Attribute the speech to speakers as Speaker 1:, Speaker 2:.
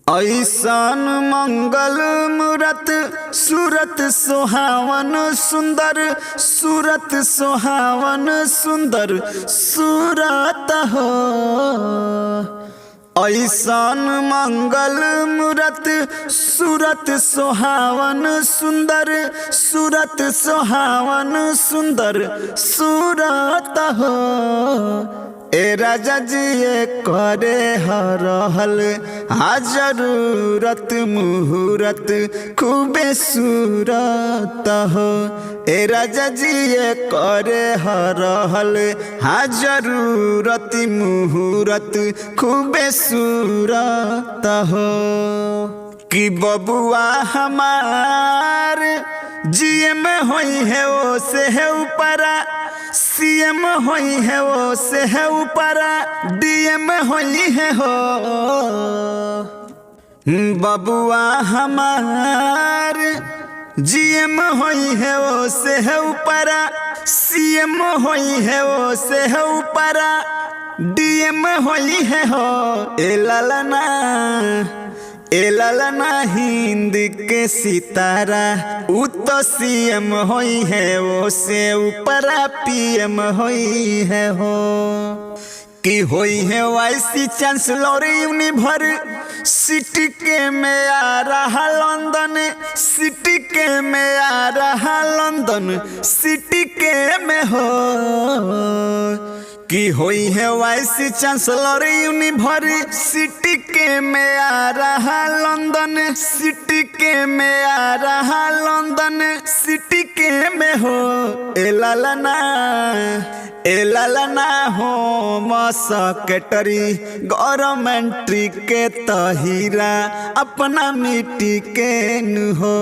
Speaker 1: ऐसन मंगल मूरत सूरत सुहावन सुंदर सूरत सुहावन सुंदर सूरत हो। ऐसन मंगल मूरत सूरत सुहावन सुंदर सूरत सुहावन सुंदर सूरत हो। ए राजा जी करे हरहल जरूरत मुहूर्त खूबे सूरत हो। ए राजा जी करे हरहल जरूरत मुहूर्त खूबे सूरत हो। कि बबुआ हमार जीएम होई है वो से है ऊपरा सीएम होई है वो से है ऊपरा डीएम होई है हो। बबुआ हमार जीएम होई है वो से है ऊपरा सीएम होई है वो से है ऊपरा डीएम होई है हो। ए ललना हिंद के सितारा उ तो सीएम होई है वो से ऊपरा पीएम होई है हो। कि होई है वाइस चांसलर यूनिवर्सिटी के में आ रहा लंदन सिटी के में आ रहा लंदन सिटी के में हो। कि होई है वाइस चांसलर यूनिवर्सिटी के में आ रहा लंदन सिटी के में आ रहा लंदन सिटी के में हो। ए ललना होम सेक्रेटरी गवर्नमेंट के तहीरा अपना मिट्टी के न हो।